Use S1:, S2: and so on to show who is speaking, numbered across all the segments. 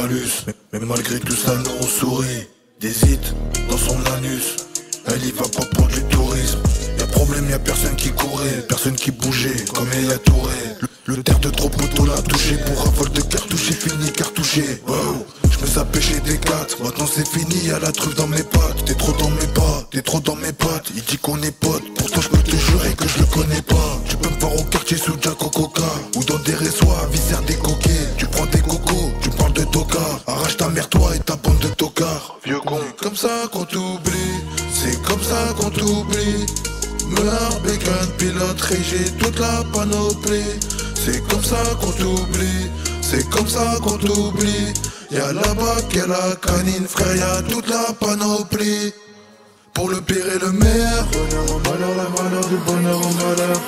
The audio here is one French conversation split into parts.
S1: malus. Mais malgré tout ça, nous on sourit. Des hits dans son anus. Elle y va pas pour du tourisme. Y'a problème, y'a personne qui courait, personne qui bougeait, comme Yaya Touré. Le terre de trop poteau l'a touché. Pour un vol de cartouche, j'ai fini cartouché. Wow, je me sapais chez des 4. Maintenant c'est fini, y'a la truffe dans mes pattes. T'es trop dans mes pas, t'es trop dans mes pattes. Il dit qu'on est potes, pourtant je peux te jurer que je le connais pas. Tu peux me voir au quartier sous Jack au Coca, ou dans des résois à visère des coquets. Tu prends des cocos, tu parles de toca. Arrache ta mère toi et ta bande de tocards. Vieux con, comme ça qu'on t'oublie, c'est comme ça qu'on t'oublie. Meurs, bacon, pilote, régé, toute la panoplie. C'est comme ça qu'on t'oublie, c'est comme ça qu'on t'oublie. Y'a là-bas qu'elle a canine, frère, y'a toute la panoplie. Pour le pire et le meilleur, bonheur au malheur, la valeur du bonheur au malheur.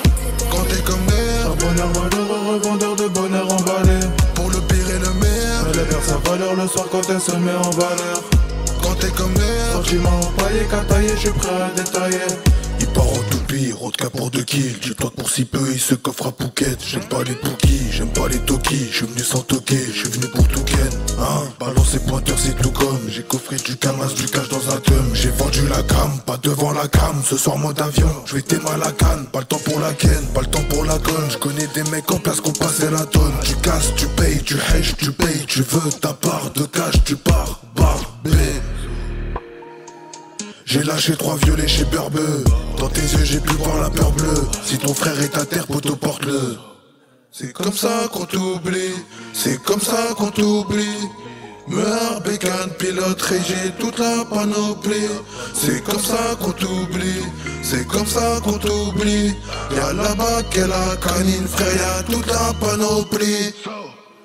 S1: Quand t'es comme merde, bonheur, malheur, revendeur de bonheur emballé. Pour le pire et le meilleur, elle perd sa valeur le soir quand elle se met en valeur. Quand t'es comme merde, sentiment empaillé, qu'à tailler, je suis prêt à détailler. Il part en toupie, road cap pour 2 kills. Dis-toi que pour si peu, il se coffre à Phuket. J'aime pas les Pookies, j'aime pas les Toki. Je suis venu sans toquer, je suis venu pour tout ken. Hein, balance et pointeurs, c'est tout comme. J'ai coffré du camas, du cash dans un thum. J'ai vendu la gamme, pas devant la cam. Ce soir mode avion, je vais t'aimer à la canne. Pas le temps pour la ken, pas le temps pour la conne. Je connais des mecs en place qu'on passait la tonne. Tu casses, tu payes, tu hedges, tu payes. Tu veux ta part de cash, tu pars, barbé. J'ai lâché 3 violets chez Beurbe. Dans tes yeux j'ai pu voir la peur bleue. Si ton frère est à terre, poto porte-le. C'est comme ça qu'on t'oublie, c'est comme ça qu'on t'oublie. Meurs, bacon, pilote, régé, toute la panoplie. C'est comme ça qu'on t'oublie, c'est comme ça qu'on t'oublie. Y'a là-bas qu'elle a canine, frère, y'a toute la panoplie.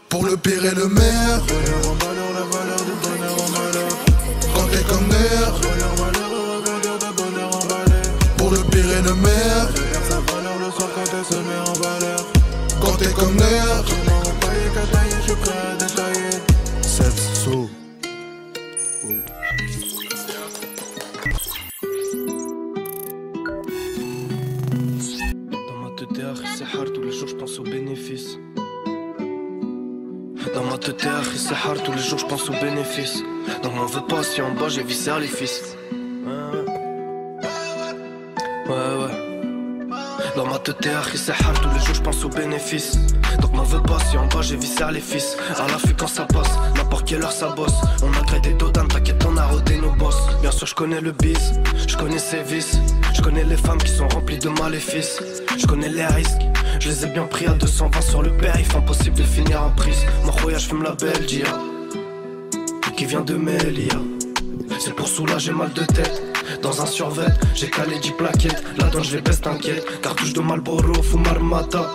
S1: Pour le pire et le meilleur, bonheur en malheur, la valeur du bonheur en malheur. Quand t'es comme merde, bonheur, malheur, revendeur de bonheur emballé. Pour le pire et le meilleur, elle perd sa valeur le soir quand elle se met en valeur. Quand t'es comme merde, sentiment empaillé, qu'à tailler, je suis prêt à détailler. 7 sauts.
S2: Dans ma tête c'est hard, tous les jours je pense aux bénéfices. Dans ma tête c'est hard, tous les jours je pense aux bénéfices. Donc m'en veux pas si en bas j'ai viscère les fils. Ouais. Dans ma tête c'est hard, tous les jours je pense aux bénéfices. Donc m'en veux pas si en bas j'ai viscère les fils. À l'affût quand ça passe, n'importe quelle heure ça bosse. On a créé des dodanes, t'inquiète on a rodé nos boss. Bien sûr je connais le bis, je connais ses vices. Je connais les femmes qui sont remplies de maléfices. Je connais les risques, je les ai bien pris à 220 sur le périph'. Impossible de finir en prise. Mon voyage fume la belle dia qui vient de Melia. C'est pour soulager mal de tête. Dans un survêt, j'ai calé 10 plaquettes. La donne je les baisse t'inquiète. Cartouche de Marlboro, fume Armata.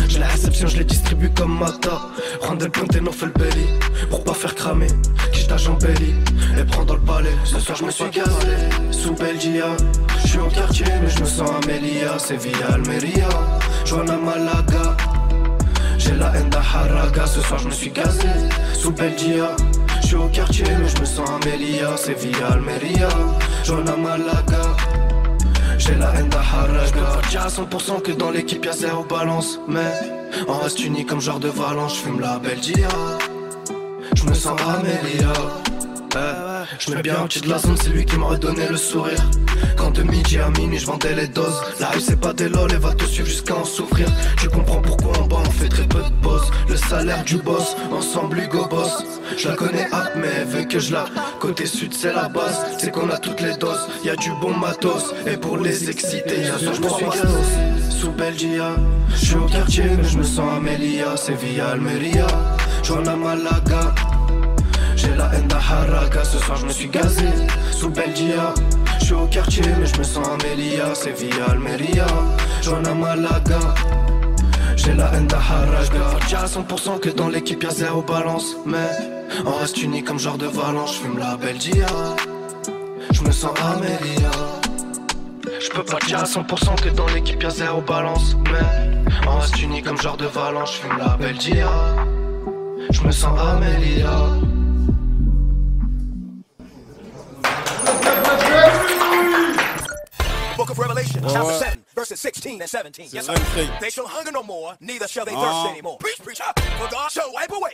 S2: J'ai la réception, je les distribue comme Mata. Rendre le ponte et non fait le belly. Pour pas faire cramer, quiche ta jambelli. Et prends dans le palais, ce soir je me suis gazé. Sous Belgia, je suis au quartier mais je me sens Amélia. Sevilla, Almeria, Joana Malaga. J'ai la haine d'Aharaga, ce soir je me suis gazé. Sous Belgia, je suis au quartier mais je me sens Amélia. Sevilla, Almeria, Joana Malaga. J'ai la haine d'Aharaga. Je peux pas dire à 100% que dans l'équipe y'a 0 balance. Mais on reste unis comme genre de Valence. J'fume la Belgia, je me sens Amélia. Je mets bien au-dessus de la zone, c'est lui qui m'a redonné le sourire. Quand de midi à minuit je vendais les doses. La rue c'est pas des lol, elle va te suivre jusqu'à en souffrir. Tu comprends pourquoi en bas on fait très peu de boss. Le salaire du boss, ensemble Hugo Boss. Je la connais hâte mais elle veut que je la. Côté sud c'est la base, c'est qu'on a toutes les doses. Y'a du bon matos, et pour les exciter ce soir je me suis gazé. Sous Belgia, je suis au quartier mais je me sens Amélia. Sevilla, Almeria, Joana Malaga. J'ai la haine d'Aharaga, ce soir je me suis gazé. Sous Belgia, je suis au quartier mais je me sens Amélia. Sevilla, Almeria, Joana Malaga. J'ai la haine d'Aharaga. Je peux pas dire à 100% que dans l'équipe y'a 0 balance. Mais on reste unis comme genre de Valence. J'fume la Belgia, je me sens Amélia. Je peux pas dire à 100% que dans l'équipe y'a 0 balance. Mais on reste unis comme genre de Valence. J'fume la Belgia, je me sens Amélia.
S3: Book of Revelation. Chapter 7, verses 16 and 17. Yes, sir. They shall hunger no more, neither shall they thirst anymore. Preach, preach, for God shall wipe away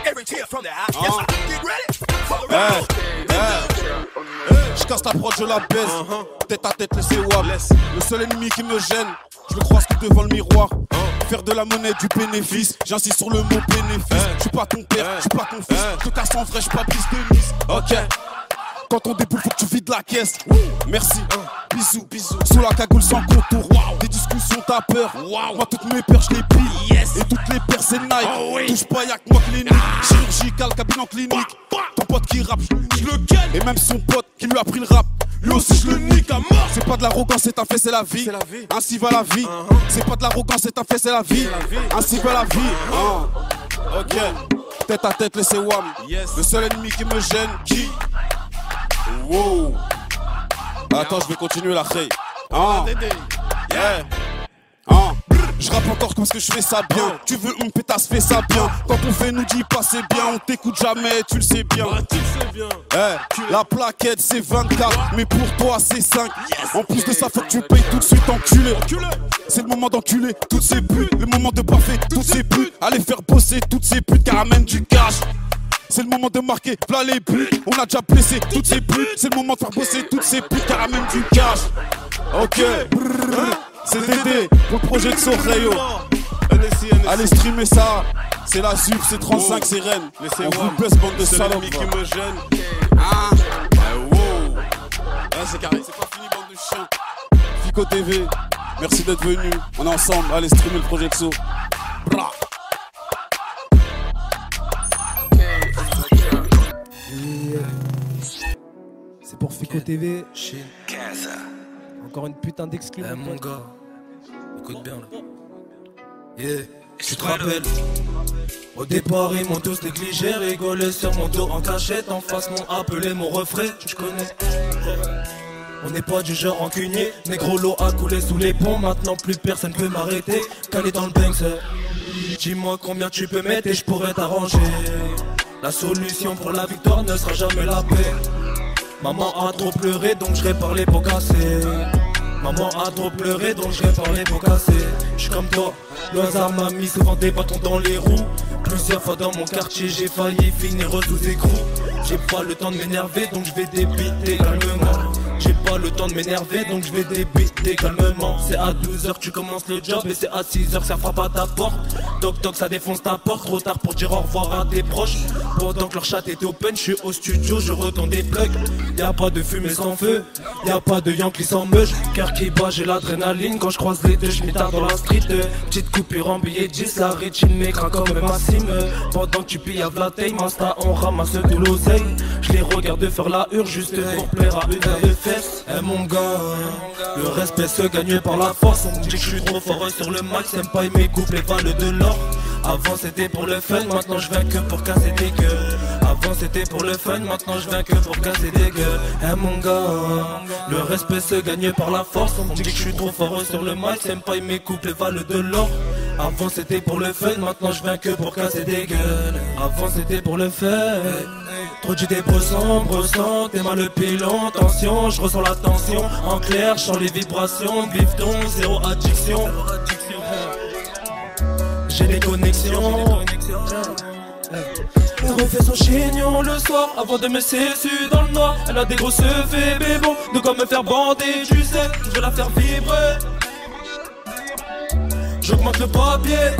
S3: every tear from their eyes. Yes, sir. Get ready for the road.
S4: Je casse la prod, je la baisse. Tête à tête, laissez WAP. Le seul ennemi qui me gêne, je le croise que devant le miroir. Faire de la monnaie du bénéfice, j'insiste sur le mot bénéfice. Je suis pas ton père, je suis pas ton fils. Je te casse en vrai, je suis pas piste de mise. Ok. Quand on déboule, faut que tu vides la caisse. Merci, bisous, bisous. Sous la cagoule sans contour. Des discussions, t'as peur. Moi, toutes mes paires, je les pille. Et toutes les paires, c'est Nike. Touche pas, y'a que moi qui les nique. Chirurgical, cabine en clinique. Ton pote qui rappe, je le ken. Et même son pote qui lui a pris le rap, lui aussi je le nique à mort. C'est pas de l'arrogance, c'est un fait, c'est la vie. Ainsi va la vie. C'est pas de l'arrogance, c'est un fait, c'est la vie. Ainsi va la vie. Ok. Tête à tête, laissez WAM. Le seul ennemi qui me gêne, qui? Wow. Attends, je vais continuer la khey. Je rappe encore parce que je fais ça bien. Tu veux une pétasse, fais ça bien. Quand on fait nous dit pas c'est bien, on t'écoute jamais, tu le sais bien. La plaquette c'est 24, mais pour toi c'est 5. En plus de ça, faut que tu payes tout de suite, enculé. C'est le moment d'enculer toutes ces putes, le moment de baffer toutes ces putes. Allez faire bosser toutes ces putes, car ramène du cash. C'est le moment de marquer, v'là les buts. On a déjà blessé toutes ces putes. C'est le moment de faire bosser toutes ces putes, car ramène du cash. Ok. C'est Dédé pour le projet de Soreyo. Allez streamer ça. C'est la SUP, c'est 35, c'est Rennes. On vous blesse, bande de salopes. C'est qui me gêne. C'est carré, c'est pas fini, bande de chiens. Fico TV, merci d'être venu. On est ensemble, allez streamer le projet de So.
S5: C'est pour Fico TV. Encore une putain d'exclus.
S2: Mon gars, écoute bien là. Tu te rappelles? Au départ ils m'ont tous négligé, rigolé sur mon dos en cachette. En face m'ont appelé mon refrain, je connais. On n'est pas du genre rancunier, négro l'eau a coulé sous les ponts. Maintenant plus personne peut m'arrêter, calé dans le Banks. Dis-moi combien tu peux mettre et je pourrais t'arranger. La solution pour la victoire ne sera jamais la paix. Maman a trop pleuré donc je répare les pots cassés. Maman a trop pleuré donc je répare les pots cassés. J'suis comme toi, le hasard m'a mis souvent des bâtons dans les roues. Plusieurs fois dans mon quartier j'ai failli finir sous écrou. J'ai pas le temps de m'énerver donc je vais débiter calmement. J'ai pas le temps de m'énerver donc je vais débiter calmement. C'est à 12h que tu commences le job et c'est à 6h que ça frappe à ta porte. Toc toc ça défonce ta porte, trop tard pour dire au revoir à tes proches. Pendant que leur chat était open, je suis au studio, je retourne des plugs. Y'a pas de fumée sans feu, y'a pas de Yankee sans meuge. Cœur qui bat, j'ai l'adrénaline quand je croise les deux, je m'étard dans la street. Petite coupure en billet 10, la rétine m'écran comme Massime. Pendant que tu pilles à Vlateil, Masta on ramasse de l'oseille. Je les regarde faire la hurle juste pour plaire à une paire de fesses. Mon gars, le respect se gagne par la force. On me dit que je suis trop fort sur le mic, c'est pas mes couplets valent de l'or. Avant c'était pour le fun, maintenant je viens que pour casser des gueules. Avant c'était pour le fun, maintenant je viens que pour casser des gueules. Mon gars, le respect se gagne par la force. On me dit que je suis trop fort sur le mic, c'est pas mes couplets valent de l'or. Avant c'était pour le fun, maintenant je viens que pour casser des gueules. Avant c'était pour le fun. Trop d'idées sombres, t'es mal le pilon, tension, je ressens la tension. En clair, je sens les vibrations, bifton, zéro addiction. J'ai des connexions. Elle refait son chignon le soir avant de me cesser dans le noir. Elle a des grosses fées, mais bon, de quoi me faire bander, tu sais, je veux la faire vibrer. J'augmente le papier.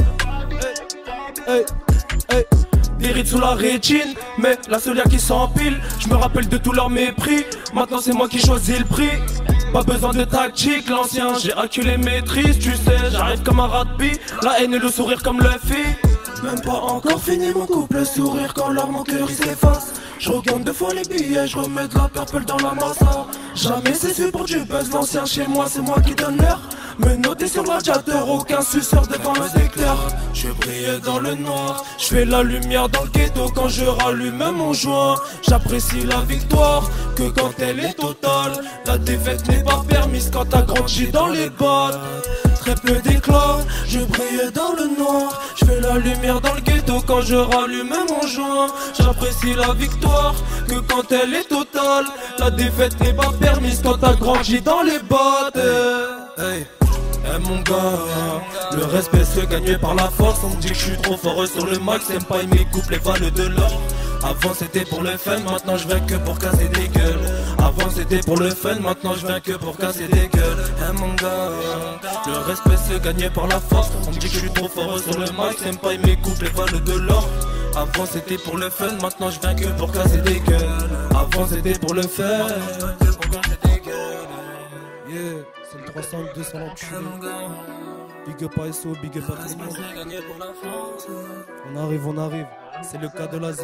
S2: Des rides sous la rétine, mais la seule qui s'empile. Je me rappelle de tout leur mépris. Maintenant c'est moi qui choisis le prix. Pas besoin de tactique, l'ancien, j'ai acculé maîtrise. Tu sais, j'arrive comme un rugby. La haine et le sourire comme le fit. Même pas encore fini mon couple, le sourire quand leur mon cœur il s'efface. Je regagne deux fois les billets, je remets de la purple dans la massa. Jamais cessé pour du buzz, l'ancien chez moi c'est moi qui donne l'heure. Me noter sur le radiateur, aucun suceur devant le secteur. Je brille dans le noir, je fais la lumière dans le ghetto quand je rallume mon joint. J'apprécie la victoire, que quand elle est totale. La défaite n'est pas permise quand t'as grandi dans les balles.
S5: très peu d'éclat. Je brille dans le noir, je fais la lumière dans le ghetto quand je rallume mon joint. J'apprécie la victoire que quand elle est totale. La défaite n'est pas permise quand t'as grandi dans les bottes. Hey. Mon gars, le respect se gagne par la force. On me dit que je suis trop fort sur le mic, c'est pas mes couples valent de l'or. Avant c'était pour le fun, maintenant je viens que pour casser des gueules. Avant c'était pour le fun, maintenant je viens que pour casser des gueules. Mon gars, le respect se gagne par la force. On me dit que je suis trop fort sur le mic, c'est pas mes couples valent de l'or. Avant c'était pour le fun, maintenant je viens que pour casser des gueules. Avant c'était pour le fun, yeah, c'est le 302 sans l'enculé. Big up à SO, big up à tout le monde. On arrive, c'est le cas de la Z.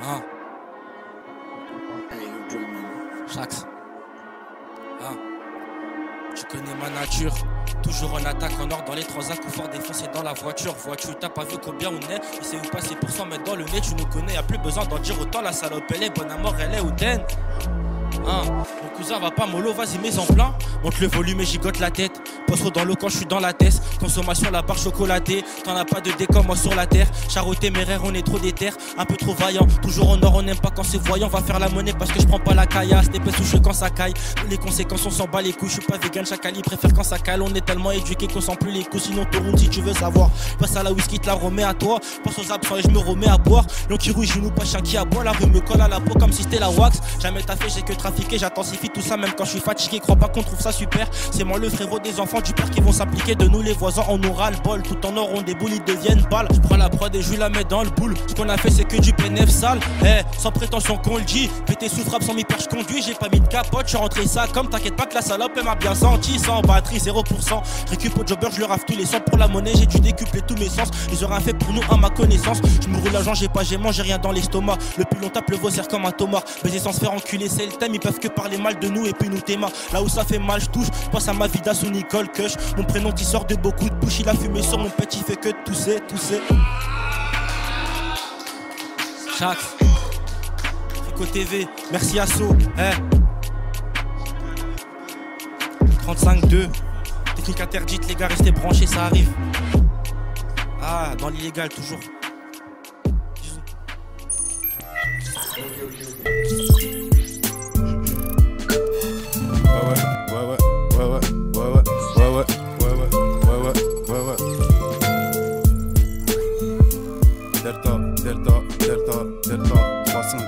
S6: Ah. Jax. Ah. Tu connais ma nature. Toujours en attaque en or dans les transats ou fort défoncé dans la voiture. Vois-tu, t'as pas vu combien on est. Il sait où passer pour s'en mettre dans le nez. Tu nous connais, y'a plus besoin d'en dire autant. La salope elle est bonne à mort, elle est hautaine. Mon cousin va pas mollo, vas-y mets en plein. Monte le volume et gigote la tête. Poisson dans l'eau quand je suis dans la tête. Consommation la barre chocolatée. T'en as pas de décor moi sur la terre. Charreau téméraire, on est trop déter. Un peu trop vaillant. Toujours en or, on n'aime pas quand c'est voyant. Va faire la monnaie parce que je prends pas la caillasse. T'es touche quand ça caille. Les conséquences on s'en bat les couilles. Je suis pas vegan, chaque ali préfère quand ça cale. On est tellement éduqué qu'on sent plus les coups. Sinon te roule si tu veux savoir. Passe à la whisky, te la remets à toi. Pense aux absents et je me remets à boire. L'on qui rouille, genou pas chien qui aboie. La rue me colle à la peau comme si c'était la wax. Jamais t'as fait, j'ai que trafiqué. J'intensifie tout ça même quand je suis fatigué. Crois pas qu'on trouve ça super. C'est moi le frérot des enfants du père qui vont s'appliquer. De nous les voisins on aura le bol. Tout en or on déboule, ils deviennent balles. Je prends la prod et je la mets dans le boule. Ce qu'on a fait c'est que du PNF sale. Sans prétention qu'on le dit. Pété sous frappe sans mi-père je conduis. J'ai pas mis de capote, je suis rentré ça comme t'inquiète pas que la salope elle m'a bien senti. Sans batterie 0%. Récup au jobber, je le rafle tous les sons pour la monnaie. J'ai dû décupler tous mes sens. Ils auraient fait pour nous à ma connaissance. Je me roule l'argent, j'ai pas, j'ai mangé rien dans l'estomac. Le plus long tape le vaussaire comme un tomard. Baiser sans se faire enculer, c'est le thème. Ils peuvent que parler mal de nous et puis nous t'aimer. Là où ça fait mal, je touche. Pense à ma vida sous Nicole Kush. Mon prénom qui sort de beaucoup de bouche. Il a fumé sur mon petit, fait que de tousser. Jax. Fico TV, merci Asso. 35-2. Technique interdite, les gars, restez branchés, ça arrive. Ah, dans l'illégal, toujours.
S4: Delta 3-5.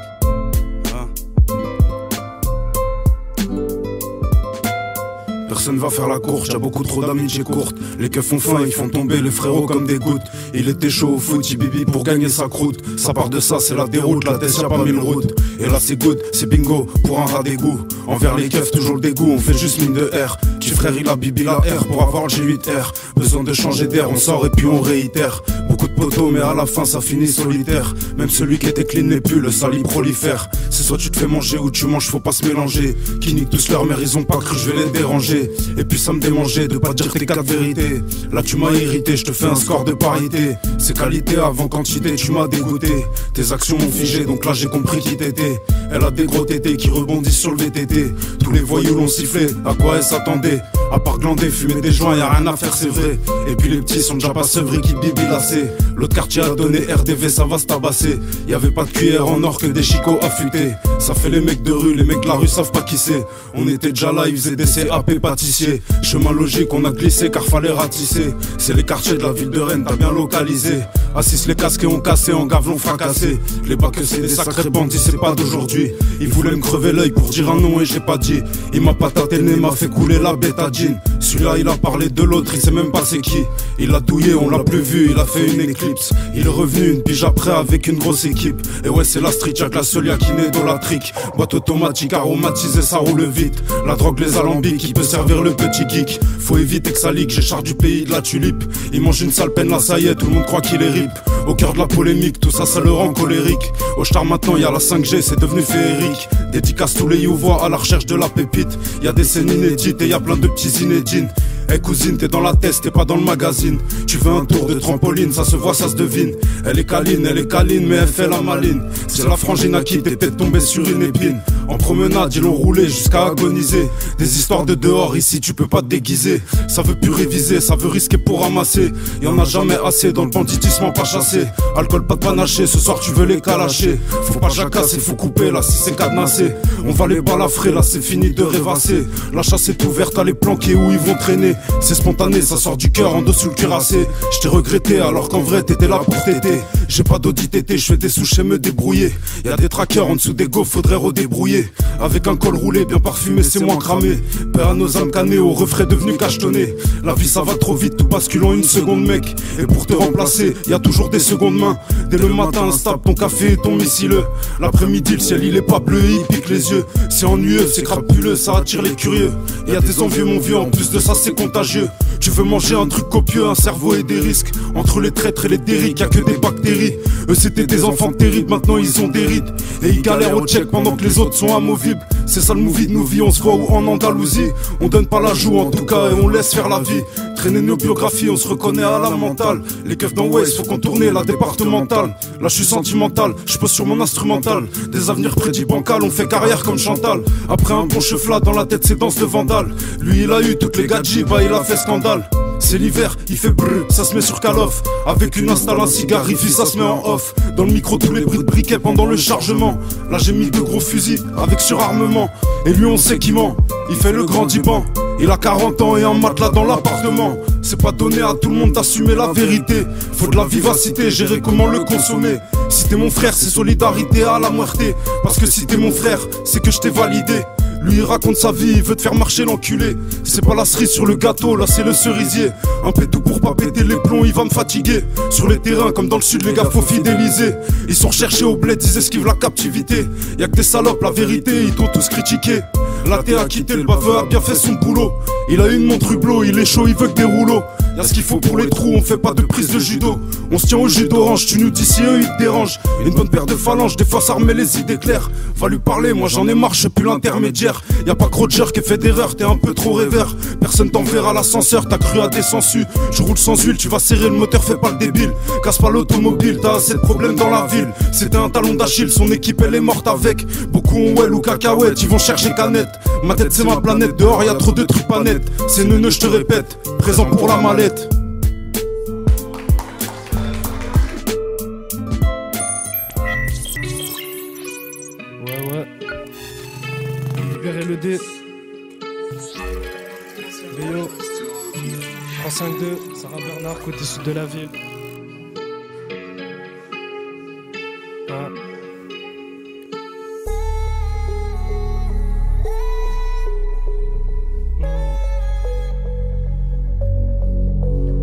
S4: Personne va faire la course, y'a beaucoup trop d'amitié courte. Les keufs font faim, ils font tomber les frérots comme des gouttes. Il était chaud au foot, bibi pour gagner sa croûte. Ça part de ça, c'est la déroute, la tête y'a pas mille routes. Et là c'est good, c'est bingo, pour un rat d'égout. Envers les keufs, toujours le dégoût, on fait juste mine de R. Petit frère il a bibi la R pour avoir le G8R. Besoin de changer d'air, on sort et puis on réitère. Beaucoup de poteaux mais à la fin ça finit solitaire. Même celui qui était clean n'est plus, le sali prolifère. C'est soit tu te fais manger ou tu manges, faut pas se mélanger. Qui niquent tous leur mère, ils ont pas cru, je vais les déranger. Et puis ça me démangeait de pas dire tes 4 vérités. Là tu m'as irrité, je te fais un score de parité. C'est qualité avant quantité, tu m'as dégoûté. Tes actions m'ont figé, donc là j'ai compris qui t'étais. Elle a des gros tétés qui rebondissent sur le VTT. Tous les voyous l'ont sifflé, à quoi elle s'attendait? À part glander, fumer des joints, y'a rien à faire c'est vrai. Et puis les petits sont déjà pas sevrés qui bibilassés. L'autre quartier a donné RDV, ça va se tabasser. Y'avait pas de cuillère en or que des chicots affûtés. Ça fait les mecs de rue, les mecs de la rue savent pas qui c'est. On était déjà là, ils faisaient des CAP pâtissiers. Chemin logique, on a glissé car fallait ratisser. C'est les quartiers de la ville de Rennes, t'as bien localisé. Assis les casques et on cassé, en gave l'on fracassé. Les bacs c'est des sacrés bandits, c'est pas d'aujourd'hui. Il voulait me crever l'œil pour dire un nom et j'ai pas dit. Il m'a pas tâté le nez, m'a fait couler la bétadine. Celui-là il a parlé de l'autre, il sait même pas c'est qui. Il a douillé, on l'a plus vu, il a fait une éclipse. Il est revenu une pige après avec une grosse équipe. Et ouais c'est la street, y'a que la seule y'a qui n'est idolatrique. Boîte automatique aromatisée, ça roule vite. La drogue, les alambics, qui peut servir le petit geek. Faut éviter que ça ligue, j'ai char du pays de la tulipe. Il mange une sale peine là, ça y est, tout le monde croit qu'il est rip. Au cœur de la polémique, tout ça, ça le rend colérique. Au star maintenant, y'a la 5G, c'est devenu féerique. Dédicace tous les youvois à la recherche de la pépite. Y'a des scènes inédites et y'a plein de petits inédines. Eh cousine, t'es dans la tête, t'es pas dans le magazine. Tu veux un tour de trampoline, ça se voit, ça se devine. Elle est câline, mais elle fait la maline. C'est la frangine à qui t'es peut-être tombé sur une épine. En promenade, ils l'ont roulé jusqu'à agoniser. Des histoires de dehors, ici tu peux pas te déguiser. Ça veut plus réviser, ça veut risquer pour ramasser. Y'en a jamais assez, dans le banditisme pas chassé. Alcool pas de panaché, ce soir tu veux les calacher. Faut pas jacasser, faut couper là si c'est cadenassé. On va les balafrer, là c'est fini de rêvasser. La chasse est ouverte, à les planquer où ils vont traîner. C'est spontané, ça sort du cœur en dessous le cuirassé. J't'ai regretté alors qu'en vrai t'étais là pour t'aider. J'ai pas d'audit tété, j'fais des souches et me débrouiller. Y'a des trackers en dessous des gaufres, faudrait redébrouiller. Avec un col roulé bien parfumé, c'est moins cramé. Père à nos âmes canées, au refrain devenu cachetonné. La vie ça va trop vite, tout bascule en une seconde mec. Et pour te remplacer, y'a toujours des secondes mains. Dès le matin, instable ton café et ton missile. L'après-midi, le ciel il est pas bleu, il pique les yeux. C'est ennuyeux, c'est crapuleux, ça attire les curieux. Et y'a des envieux mon vieux, en plus de ça c'est contagieux. Tu veux manger un truc copieux, un cerveau et des risques. Entre les traîtres et les dériques, y'a que des bactéries. Eux c'était des enfants terribles, maintenant ils ont des rides. Et ils galèrent au check pendant que les autres sont amovibles. C'est ça le movie de nos vies, on se voit où en Andalousie. On donne pas la joue en tout cas et on laisse faire la vie. Traîner nos biographies, on se reconnaît à la mentale. Les keufs dans Waze, faut contourner la départementale. Là je suis sentimental, je pose sur mon instrumental. Des avenirs prédits bancals, on fait carrière comme Chantal. Après un bon cheflat dans la tête c'est danse de vandale. Lui il a eu toutes les gadgets, bah il a fait scandale. C'est l'hiver, il fait brrr, ça se met sur Call of. Avec une install, un cigare, il ça se met en off. Dans le micro tous les bruits de briquet pendant le chargement. Là j'ai mis 2 gros fusils avec surarmement. Et lui on sait qu'il ment, il fait le grand diban. Il a 40 ans et un matelas dans l'appartement. C'est pas donné à tout le monde d'assumer la vérité. Faut de la vivacité, gérer comment le consommer. Si t'es mon frère, c'est solidarité à la muerte. Parce que si t'es mon frère, c'est que je t'ai validé. Lui il raconte sa vie, il veut te faire marcher l'enculé. C'est pas la cerise sur le gâteau, là c'est le cerisier. Un pétou pour pas péter les plombs, il va me fatiguer. Sur les terrains comme dans le sud les gars faut fidéliser. Ils sont recherchés au bled, ils esquivent la captivité. Y'a que des salopes, la vérité, ils t'ont tous critiqué. Là t'es à quitter, le baveux a bien fait son boulot. Il a une montre hublot, il est chaud, il veut que des rouleaux. Y'a ce qu'il faut pour les trous, on fait pas de prise de judo. On se tient au jus d'orange, tu nous dis si eux ils te dérangent. Une bonne paire de phalanges, des fois ça remet les idées claires. Va lui parler, moi j'en ai marre, je suis plus l'intermédiaire. Y'a pas que Roger qui fait d'erreur, t'es un peu trop rêveur. Personne t'enverra l'ascenseur, t'as cru à tes sensus. Je roule sans huile, tu vas serrer le moteur, fais pas le débile. Casse pas l'automobile, t'as assez de problèmes dans la ville. C'était un talon d'Achille, son équipe elle est morte avec. Beaucoup ont well ou cacahuètes, ils vont chercher canette. Ma tête c'est ma planète, dehors y'a trop de trucs pas nets. C'est neuneux, je te répète, présent pour la mallette.
S5: Libérer le dé. Béo. 352, Sarah Bernard, côté sud de la ville. Ah.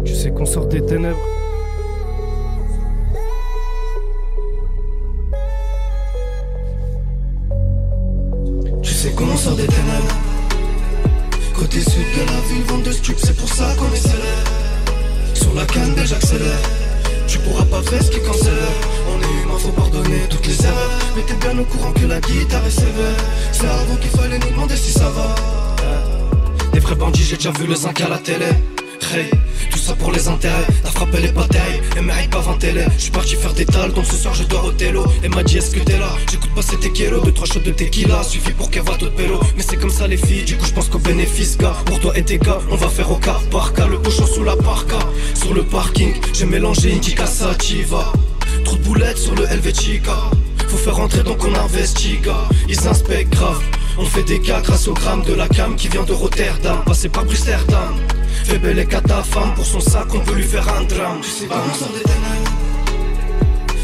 S5: Tu sais qu'on sort des ténèbres.
S2: C'est qu'on sort des ténèbres. Côté sud de la ville, vente de stup, c'est pour ça qu'on est célèbre. Sur la canne, j'accélère. Tu pourras pas faire ce qui cancelle. On est humain, faut pardonner toutes les erreurs. Mais t'es bien au courant que la guitare est sévère. C'est avant qu'il fallait nous demander si ça va. Des vrais bandits, j'ai déjà vu le zinc à la télé. Hey, tout ça pour les intérêts. Ta frappe elle est pas terrible, elle mérite pas 20 télé. J'suis parti faire des tales, donc ce soir je dois au télo. Elle m'a dit est-ce que t'es là, j'écoute pas c'était kilos. 2-3 shots de tequila, suffit pour qu'elle va tout de pélo. Mais c'est comme ça les filles, du coup j'pense qu'au bénéfice gars. Pour toi et tes gars, on va faire au cas par cas. Le pochon sous la parka, sur le parking. J'ai mélangé Indica Sativa. Trop de boulettes sur le Helvetica. Faut faire rentrer donc on investit gars. Ils inspectent grave. On fait des cas grâce au gramme de la cam qui vient de Rotterdam. Passé par Bruxelles. Fais belle et qu'à ta femme, pour son sac on peut lui faire un drame. Tu sais pas, on sort des ténèbres.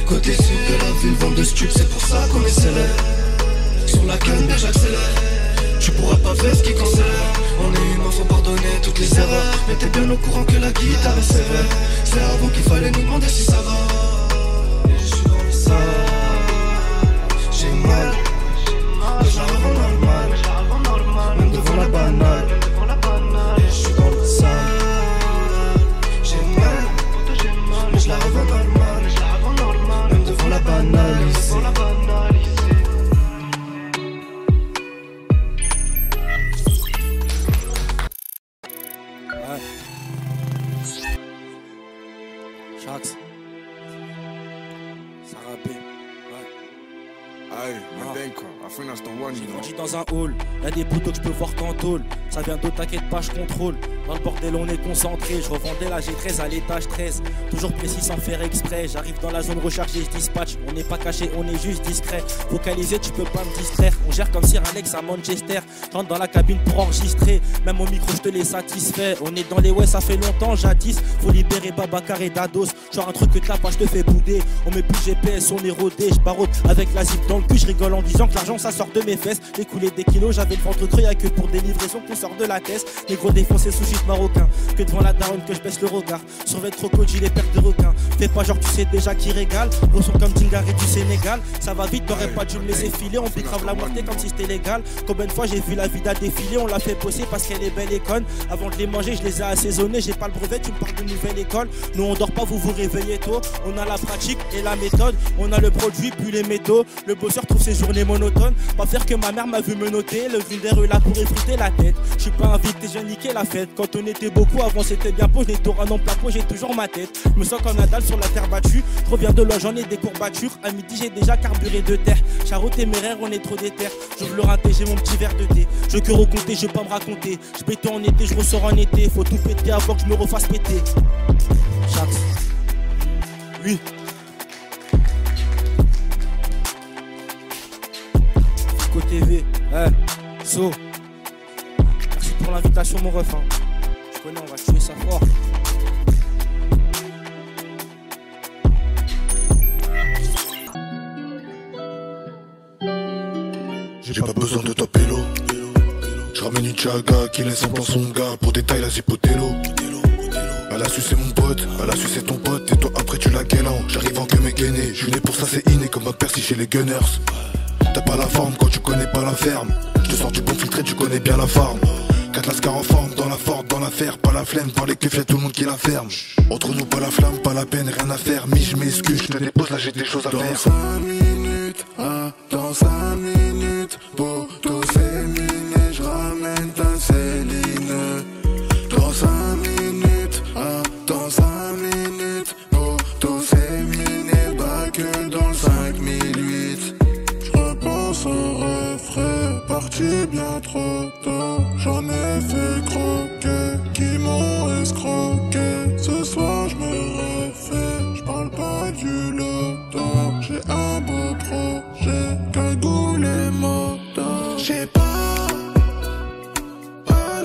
S2: Côté sud de la ville, vente de stup, c'est pour ça qu'on est célèbre. Sur la canne, j'accélère. Tu pourras pas faire ce qui cancelle. On est humain, faut pardonner toutes les erreurs. Mais t'es bien au courant que la guitare est sévère. C'est avant qu'il fallait nous demander si ça va. Et je suis dans le sale. J'ai mal. Mais je la rends normal. Même devant la banale. Je la revends normale, même devant la banalisée.
S6: Shax. Sarah B.
S4: Aïe, Madenko, Afrina c'est ton one.
S6: J'ai grandi dans un hall, y'a des poteaux que je peux voir qu'en tôle. Ça vient d'eau, t'inquiète pas, je contrôle. Dans le bordel on est concentré, je revendais la G13 à l'étage 13. Toujours précis sans faire exprès, j'arrive dans la zone recherche et je dispatch. On n'est pas caché, on est juste discret. Focalisé, tu peux pas me distraire. On gère comme Sir Alex à Manchester. J'entre dans la cabine pour enregistrer, même au micro je te les satisfais. On est dans les ouais, ça fait longtemps jadis. Faut libérer Babacar et Dados. Genre un truc que t'as pas, je te fais bouder. On met plus GPS, on est rodé. Je barode avec la zip dans le cul, je rigole en disant que l'argent ça sort de mes fesses. J'ai coulé des kilos, j'avais le ventre creux, y'a que pour des livraisons qu'on sort de la caisse. Les gros défoncés sous shit marocain, que devant la daronne que je baisse le regard. Survêt crocodile et pertes de requin. Fais pas genre tu sais déjà qui régale. Gros son comme Tingari du Sénégal. Ça va vite, t'aurais pas dû me laisser filer. On grave la moitié comme si c'était légal. Combien de fois j'ai vu la vida défiler. On l'a fait bosser parce qu'elle est belle et conne. Avant de les manger je les ai assaisonnés. J'ai pas le brevet, tu me parles de nouvelle école. Nous on dort pas, vous vous réveillez tôt. On a la pratique et la méthode. On a le produit puis les métaux. Le bosseur trouve ses journées monotones. Pas faire que ma mère m'a vu me noter. Le Grinder est là pour effriter la tête. Je suis pas invité, j'ai niqué la fête. Quand on était beaucoup, avant c'était bien beau. J'ai Torah non plat, j'ai toujours ma tête. Je me sens comme Nadal sur la terre battue. Je reviens de là, j'en ai des courbatures. À midi, j'ai déjà carburé de terre. Charo téméraire, on est trop déter. J'ouvre le raté, j'ai mon petit verre de thé. Je veux que recompter, je veux pas me raconter. Je pétais en été, je ressors en été. Faut tout péter avant que je me refasse péter. Shax. Oui. Fico TV, So. Merci pour l'invitation mon ref. Je connais, on va tuer ça fort.
S1: J'ai pas besoin de top pélo. Je ramène une chaga qui laisse en plan son gars. Pour détail la zipotello. Elle a sucé mon pote, elle a sucé ton pote. Et toi après tu l'as guélan. J'arrive en que mes gainés. Je suis né pour ça c'est inné comme un persil chez les Gunners. T'as pas la forme quand tu connais pas la ferme. Je te sors du bon filtré, tu connais bien la forme. 4 lascars en forme, dans la forte, dans l'affaire. Pas la flemme, dans les keufs y'a tout le monde qui la ferme. Entre nous pas la flamme, pas la peine, rien à faire. Mais je m'excuse, je te dépose là j'ai des choses à faire.
S7: Dans 5 minutes, dans 5 minutes, poteau c'est miné, je ramène ta Céline. Dans 5 minutes, dans 5 minutes, poteau c'est miné, bah que dans le 5008. Je repense au refrain, parti bien trop tôt. J'en ai fait croquer, qui m'ont escroqué. Ce soir je me refais, je parle pas du loto. J'ai un beau projet, cagoule et moto. J'ai pas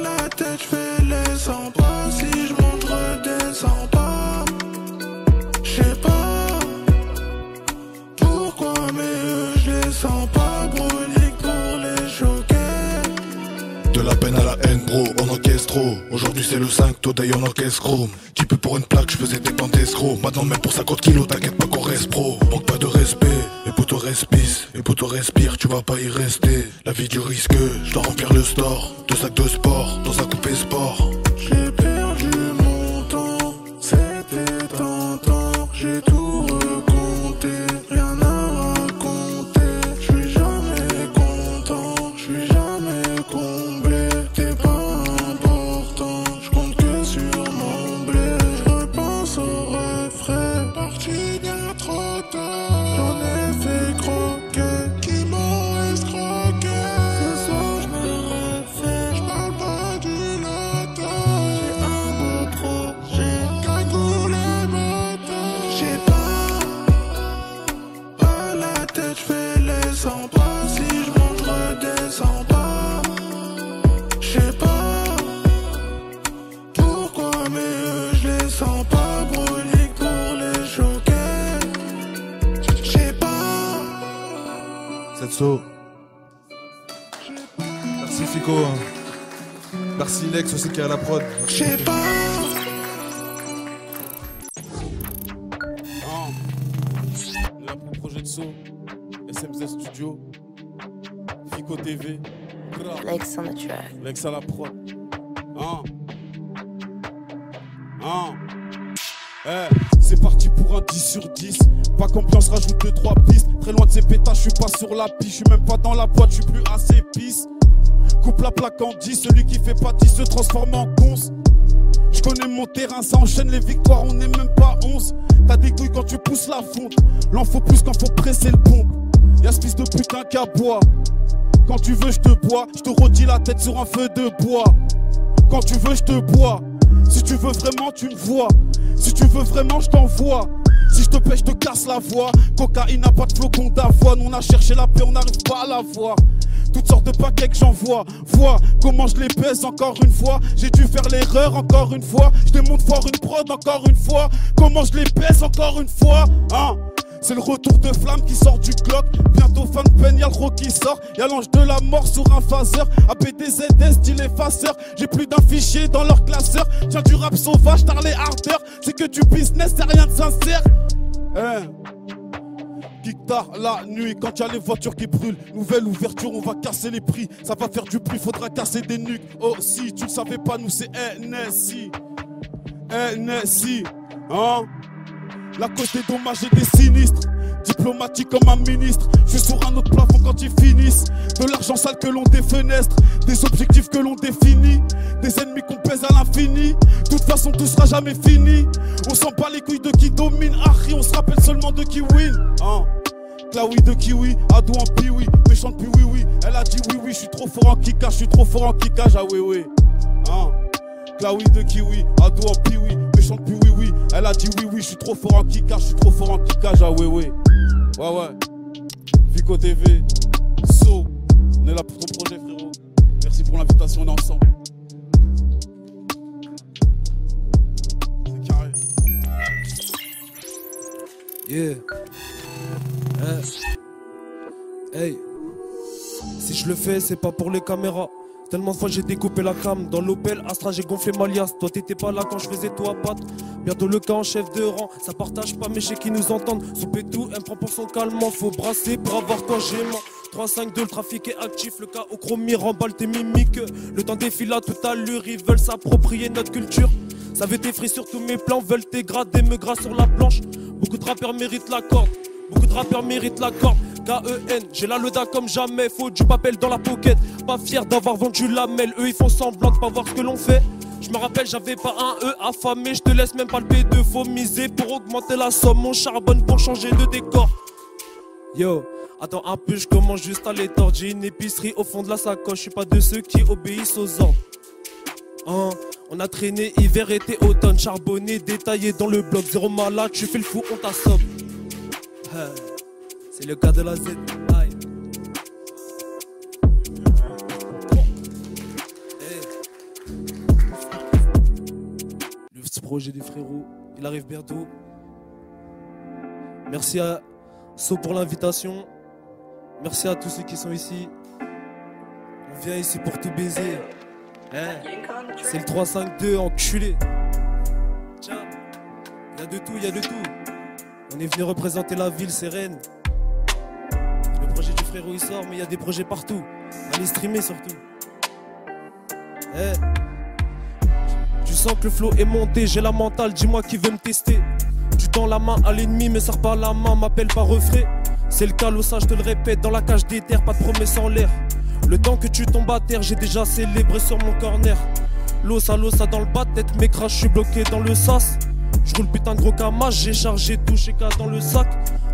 S7: la tête, j'fais les 100 pas. Si je monte, redescends pas. J'sais pas pourquoi, mais je les sens pas. Brolique pour les choquer.
S1: De la peine à la haine bro, on encaisse trop. Aujourd'hui c'est le 5, toi d'ailleurs on encaisse gros. Petit peu pour une plaque, je faisais des bandes d'escrocs. Maintenant même pour 50 kilos, t'inquiète pas qu'on reste pro. Manque pas de respect, les potos respirent. Les potos respirent, tu vas pas y rester. La vie du risque, je dois remplir le store. 2 sacs de sport, dans un coupé sport.
S7: J'ai perdu mon temps, c'était tentant. J'ai tout recompté, rien à raconter. J'suis jamais content, j'suis jamais comblé. T'es pas important, j'compte que sur mon blé. J'repense au refrain, parti bien trop tard. J'en ai fait croquer, qui m'ont escroqué. Ce soir j'me refais, j'parle pas du loto. J'ai un beau projet, cagoule et moto. J'ai pas la tête, j'fais les 100 pas. Si j'monte, redescends pas. J'sais pas pourquoi, mais je les sens pas. Brolique pour les choquer. J'sais pas.
S8: Setso. Merci Fico. Merci Lex aussi qui est à la prod.
S7: J'sais pas.
S4: On a pris le projet de son. SMZ Studio. Fico TV.
S9: Lex on the track.
S4: Lex à la prod. C'est parti pour un 10 sur 10. Pas confiance, rajoute 2-3 pistes. Très loin de ces pétages, je suis pas sur la piste. Je suis même pas dans la boîte, je suis plus assez pisse. Coupe la plaque en 10, celui qui fait pas 10 se transforme en conce. connais mon terrain, ça enchaîne les victoires, on n'est même pas 11. T'as des couilles quand tu pousses la fonte. L'en faut plus quand faut presser le pompe. Y'a ce fils de putain qui aboie. Quand tu veux je te bois, je te rôtis la tête sur un feu de bois. Quand tu veux je te bois. Si tu veux vraiment tu me vois. Si tu veux vraiment je t'envoie. Si je te pêche, je te casse la voix. Cocaïne n'a pas de flocon d'avoine. On a cherché la paix, on n'arrive pas à la voir. Toutes sortes de paquets que j'envoie. Vois comment je les baise encore une fois. J'ai dû faire l'erreur encore une fois. Je démonte fort une prod encore une fois. Comment je les baise encore une fois, hein? C'est le retour de flamme qui sort du Glock. Bientôt fin de peine, y'a le ro qui sort. Y'a l'ange de la mort sur un phaser. ABDZS dit l'effaceur. J'ai plus d'un fichier dans leur classeur. Tiens du rap sauvage, t'as les hardeurs. C'est que du business, c'est rien de sincère. Kick tard la nuit quand y'a les voitures qui brûlent. Nouvelle ouverture, on va casser les prix. Ça va faire du bruit, faudra casser des nuques. Oh si tu le savais pas, nous c'est NSI. NSI, hein? La cause des dommages et des sinistres. Diplomatique comme un ministre. Je suis sur un autre plafond quand ils finissent. De l'argent sale que l'on défenestre. Des objectifs que l'on définit. Des ennemis qu'on pèse à l'infini. De toute façon tout sera jamais fini. On s'en bat les couilles de qui domine. Harry, on se rappelle seulement de qui win, hein? Klaoui de kiwi, Adou en piwi. Méchante puis oui. Elle a dit oui, je suis trop fort en kickage. Je suis trop fort en kickage, ah oui, hein? Klaoui de kiwi, Adou en piwi. Méchante puis oui. Elle a dit oui, je suis trop fort en kickage. Je suis trop fort en kickage, ah oui. Ouais. Vico TV, So, on est là pour ton projet, frérot. Merci pour l'invitation, on est ensemble. C'est carré.
S5: Yeah. Hey. Si je le fais, c'est pas pour les caméras. Tellement de fois j'ai découpé la cam. Dans l'Opel Astra j'ai gonflé ma liasse. Toi t'étais pas là quand je faisais toi patte. Bientôt le cas en chef de rang. Ça partage pas mais je sais qu'ils nous entendent. Son pétou, elle me prend pour son calmant. Faut brasser pour avoir quoi j'aimant. 3-5-2, le trafic est actif. Le cas au chromie remballe tes mimiques. Le temps défile à toute allure. Ils veulent s'approprier notre culture. Ça veut t'effrayer sur tous mes plans. Veulent t'égrader, me gras sur la planche. Beaucoup de rappeurs méritent la corde. Beaucoup de rappeurs méritent la corde. K-E-N, j'ai la Loda comme jamais. Faut du papel dans la pocket. Pas fier d'avoir vendu la mêle. Eux ils font semblant de pas voir ce que l'on fait. Je me rappelle j'avais pas un E affamé. Je te laisse même pas le P2. Faut miser pour augmenter la somme. On charbonne pour changer de décor. Yo, attends un peu, je commence juste à l'étendre. J'ai une épicerie au fond de la sacoche. Je suis pas de ceux qui obéissent aux ordres. Hein, on a traîné hiver, été, automne. Charbonné, détaillé dans le bloc. Zéro malade, tu fais le fou, on t'assomme. C'est le cas de la Z. Aïe. Le petit projet des frérots, il arrive bientôt. Merci à So pour l'invitation. Merci à tous ceux qui sont ici. On vient ici pour tout baiser. C'est le 3-5-2 enculé. Tiens, il y a de tout, On est venu représenter la ville sereine. Le projet du frérot il sort, mais il y a des projets partout. Allez streamer surtout. Tu sens que le flow est monté, j'ai la mentale, dis-moi qui veut me tester. Tu tends la main à l'ennemi, me serre pas la main, m'appelle pas refrais. C'est le cas, ça je te le répète, dans la cage des terres, pas de promesses en l'air. Le temps que tu tombes à terre, j'ai déjà célébré sur mon corner. L'ossa dans le bas de tête, mes crash, je suis bloqué dans le sas. Je roule putain de gros camage, j'ai chargé tout chez K dans le sac.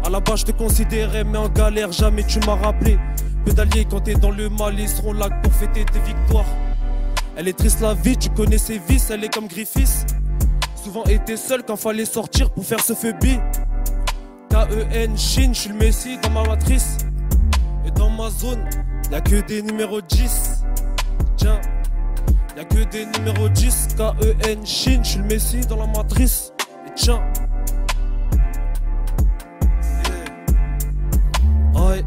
S5: À la base je te considérais mais en galère, jamais tu m'as rappelé. Pédalier quand t'es dans le mal, ils seront là pour fêter tes victoires. Elle est triste la vie, tu connais ses vices, elle est comme Griffiths. Souvent été seul quand fallait sortir pour faire ce phobie. K-E-N, Chine, je suis le messie dans ma matrice. Et dans ma zone, y'a que des numéros 10. Tiens, y'a que des numéros 10. K-E-N, Chine, je suis le messie dans la matrice. Et tiens. Ouais.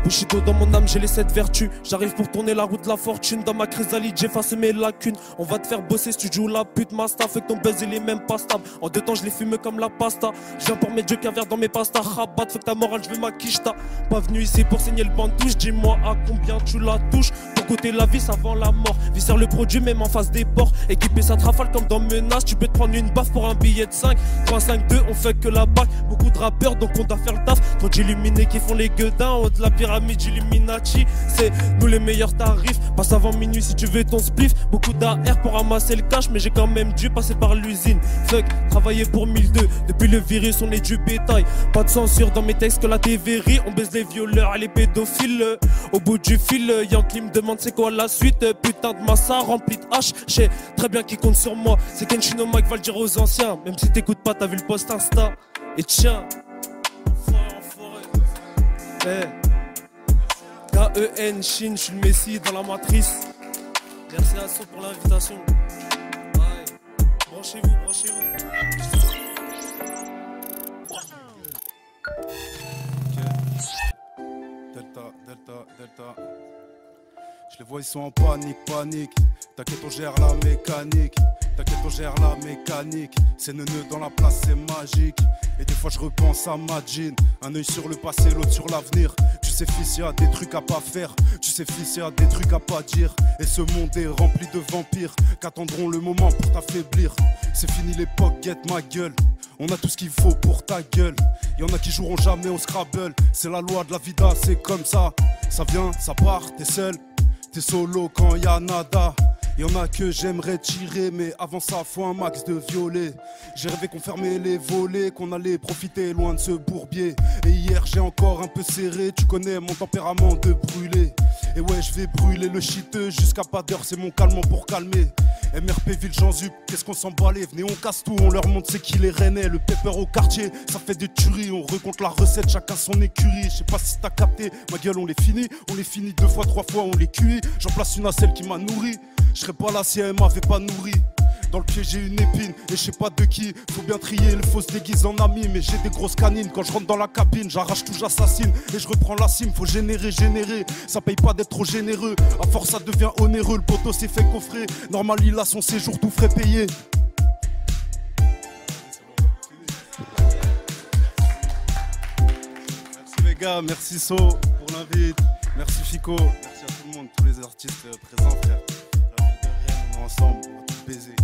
S5: Bushido dans mon âme, j'ai les 7 vertus. J'arrive pour tourner la route de la fortune. Dans ma chrysalide, j'efface mes lacunes. On va te faire bosser si tu joues la pute. Ma staff fait que ton buzz il est même pas stable. En 2 temps, je les fume comme la pasta. Je viens pour mettre du caviar dans mes pastas. Rabat, fait que ta morale, je veux ma quicheta. Pas venu ici pour saigner le bandouche. Dis-moi à combien tu la touches. Pour coûter la vie avant la mort. Viscère le produit, même en face des ports. Équipé, ça te rafale comme dans Menace. Tu peux te prendre une baffe pour un billet de 5. 3-5-2, on fait que la bac. Beaucoup de rappeurs, donc on doit faire le taf. Trop d'illuminés qui font les gueudins. Haut de la pyramide. l'ami d'Illuminati. C'est nous les meilleurs tarifs. Passe avant minuit si tu veux ton spliff. Beaucoup d'AR pour ramasser le cash, mais j'ai quand même dû passer par l'usine. Fuck, travailler pour 1002. Depuis le virus, on est du bétail. Pas de censure dans mes textes que la TVRI. On baise les violeurs et les pédophiles. Au bout du fil, Yankee me demande c'est quoi la suite. Putain de massa rempli de hache. J'sais très bien qui compte sur moi. C'est Kenshino Mike va le dire aux anciens. Même si t'écoutes pas, t'as vu le post Insta. Et tiens, enfoiré. K-E-N, Chine, j'suis le Messi dans la matrice. Merci à So pour l'invitation. Ouais. Branchez-vous, branchez-vous.
S4: Delta. Je les vois, ils sont en panique. T'inquiète, on gère la mécanique. C'est neuneux dans la place, c'est magique. Et des fois je repense à ma jean. Un œil sur le passé, l'autre sur l'avenir. Tu sais fils, y'a des trucs à pas faire. Tu sais fils, y'a des trucs à pas dire. Et ce monde est rempli de vampires qu'attendront le moment pour t'affaiblir. C'est fini l'époque, guette ma gueule. On a tout ce qu'il faut pour ta gueule. Y'en a qui joueront jamais au Scrabble. C'est la loi de la vida, c'est comme ça. Ça vient, ça part, t'es seul. T'es solo quand y'a nada. Y'en a que j'aimerais tirer, mais avant ça faut un max de violets. J'ai rêvé qu'on fermait les volets, qu'on allait profiter loin de ce bourbier. Et hier j'ai encore un peu serré, tu connais mon tempérament de brûler. Et ouais, je vais brûler le shiteux jusqu'à pas d'heure, c'est mon calmant pour calmer. MRP Ville Jean Zup, qu'est-ce qu'on s'en bat les, venez on casse tout, on leur montre c'est qui les rennais. Le pepper au quartier, ça fait des tueries, on recompte la recette, chacun son écurie. Je sais pas si t'as capté, ma gueule on les finit 2 fois, 3 fois, on les cuit. J'en place une à celle qui m'a nourri, je serais pas là si elle m'avait pas nourri. Dans le pied j'ai une épine et je sais pas de qui. Faut bien trier, il faut se déguiser en ami. Mais j'ai des grosses canines, quand je rentre dans la cabine j'arrache tout, j'assassine et je reprends la cime. Faut générer, ça paye pas d'être trop généreux. À force ça devient onéreux, le poteau s'est fait coffrer. Normal il a son séjour, tout frais payé. Merci les gars, merci So pour l'invite. Merci Fico, merci à tout le monde, tous les artistes présents frère. La ville de Rennes, on est ensemble, on va tout baiser.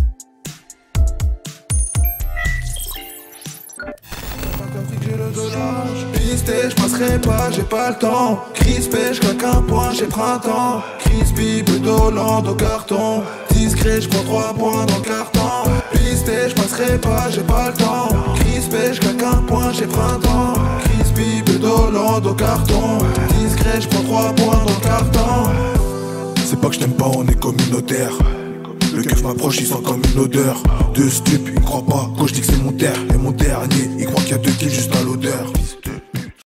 S7: J'ai le dollar, pisté, je passerai pas, j'ai pas le temps. Crispé, je claque un point, j'ai printemps. Crispy, plutôt lent au carton. Discret, je prends 3 points dans le carton. Pisté, je passerai pas, j'ai pas le temps. Crispé, je claque un point, j'ai printemps. Crispy, plutôt lent au carton. Discret, je prends 3 points dans le carton.
S1: C'est pas que je t'aime pas, on est communautaire. Le keuf m'approche, il sent comme une odeur de stup, il croit pas quand je dis que c'est mon terre. Et mon dernier, il croit qu'il y a 2 kills juste à l'odeur.